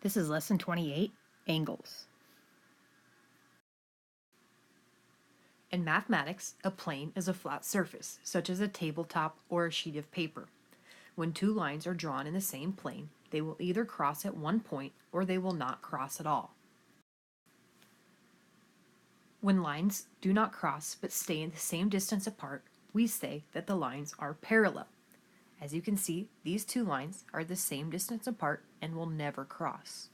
This is Lesson 28, Angles. In mathematics, a plane is a flat surface, such as a tabletop or a sheet of paper. When two lines are drawn in the same plane, they will either cross at one point or they will not cross at all. When lines do not cross but stay in the same distance apart, we say that the lines are parallel. As you can see, these two lines are the same distance apart and will never cross.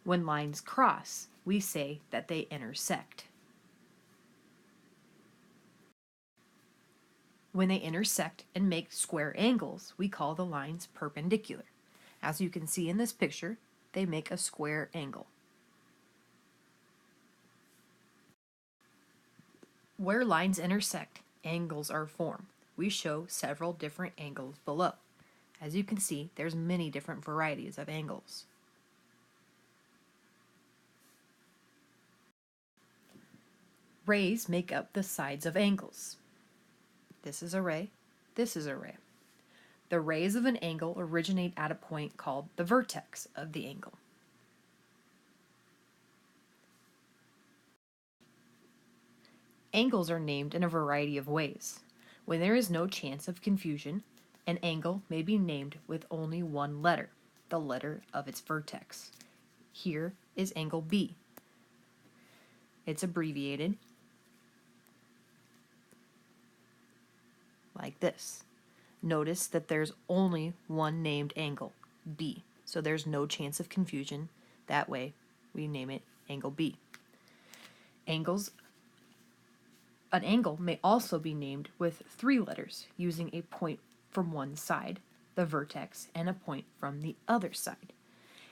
When lines cross, we say that they intersect. When they intersect and make square angles, we call the lines perpendicular. As you can see in this picture, they make a square angle. Where lines intersect, angles are formed. We show several different angles below. As you can see, there's many different varieties of angles. Rays make up the sides of angles. This is a ray, this is a ray. The rays of an angle originate at a point called the vertex of the angle. Angles are named in a variety of ways. When there is no chance of confusion, an angle may be named with only one letter, the letter of its vertex. Here is angle B. It's abbreviated like this. Notice that there's only one named angle, B, so there's no chance of confusion. That way, we name it angle B. An angle may also be named with three letters, using a point from one side, the vertex, and a point from the other side.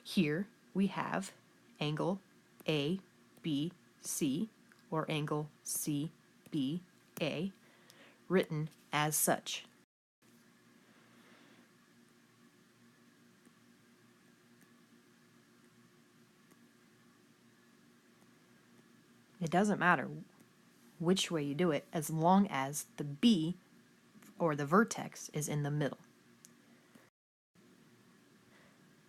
Here we have angle ABC, or angle CBA, written as such. It doesn't matter which way you do it, as long as the B, or the vertex, is in the middle.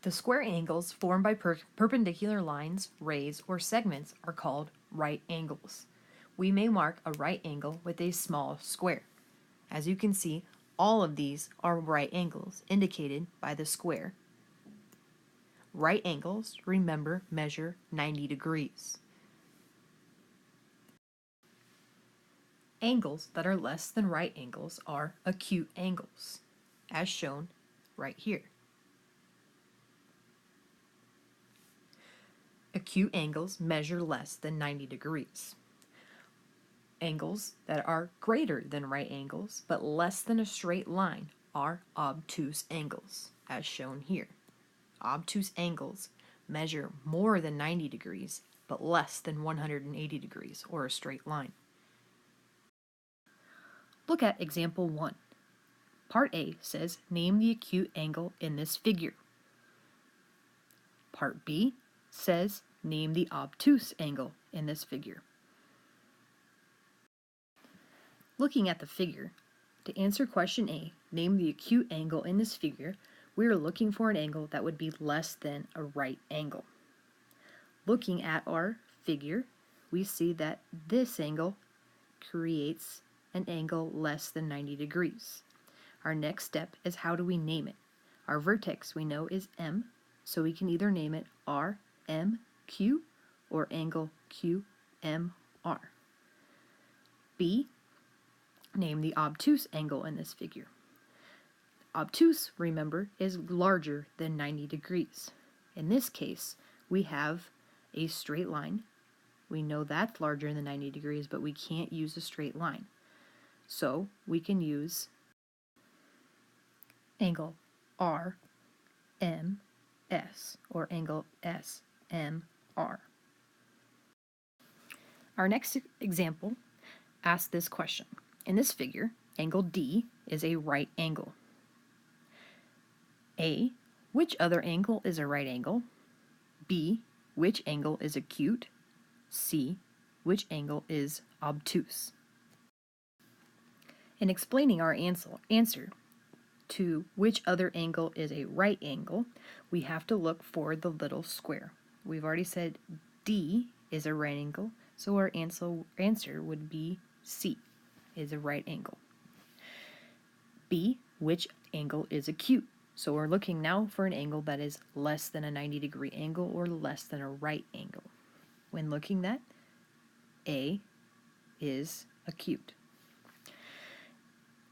The square angles formed by perpendicular lines, rays, or segments are called right angles. We may mark a right angle with a small square. As you can see, all of these are right angles, indicated by the square. Right angles, remember, measure 90 degrees. Angles that are less than right angles are acute angles, as shown right here. Acute angles measure less than 90 degrees. Angles that are greater than right angles but less than a straight line are obtuse angles, as shown here. Obtuse angles measure more than 90 degrees but less than 180 degrees, or a straight line. Look at example 1. Part A says, name the acute angle in this figure. Part B says, name the obtuse angle in this figure. Looking at the figure, to answer question A, name the acute angle in this figure, we are looking for an angle that would be less than a right angle. Looking at our figure, we see that this angle creates an angle less than 90 degrees. Our next step is, how do we name it? Our vertex we know is M, so we can either name it RMQ or angle QMR. B, name the obtuse angle in this figure. Obtuse, remember, is larger than 90 degrees. In this case, we have a straight line. We know that's larger than 90 degrees, but we can't use a straight line. So we can use angle RMS or angle SMR. Our next example asks this question. In this figure, angle D is a right angle. A, which other angle is a right angle? B, which angle is acute? C, which angle is obtuse? In explaining our answer, to which other angle is a right angle, we have to look for the little square. We've already said D is a right angle, so our answer would be C, is a right angle. B, which angle is acute? So we're looking now for an angle that is less than a 90-degree angle or less than a right angle. When looking at A is acute.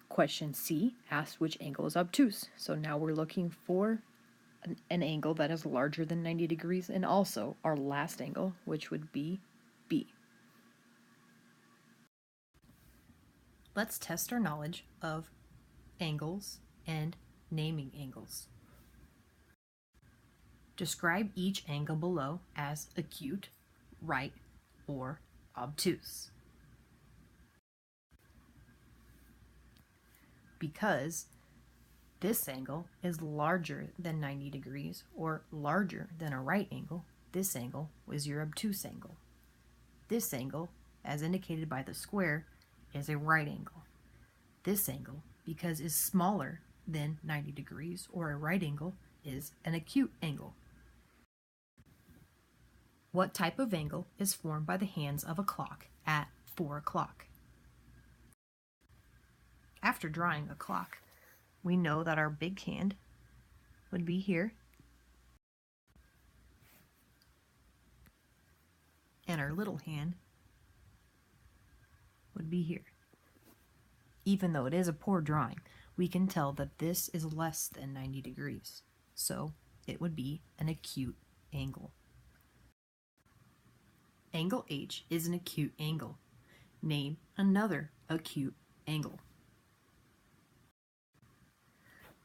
Question C asks which angle is obtuse. So now we're looking for an angle that is larger than 90 degrees and also our last angle, which would be B. Let's test our knowledge of angles and naming angles. Describe each angle below as acute, right, or obtuse. Because this angle is larger than 90 degrees or larger than a right angle, this angle is your obtuse angle. This angle, as indicated by the square, is a right angle. This angle, because is smaller than 90 degrees or a right angle, is an acute angle. What type of angle is formed by the hands of a clock at 4 o'clock? After drawing a clock, we know that our big hand would be here, and our little hand would be here. Even though it is a poor drawing, we can tell that this is less than 90 degrees, so it would be an acute angle. Angle H is an acute angle. Name another acute angle.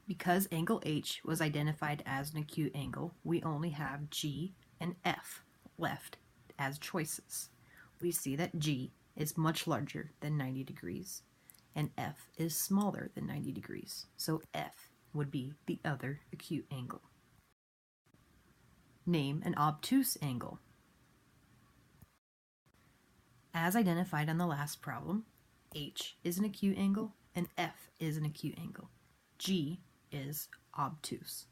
Because angle H was identified as an acute angle, we only have G and F left as choices. We see that G is much larger than 90 degrees and F is smaller than 90 degrees, so F would be the other acute angle. Name an obtuse angle. As identified on the last problem, H is an acute angle and F is an acute angle. G is obtuse.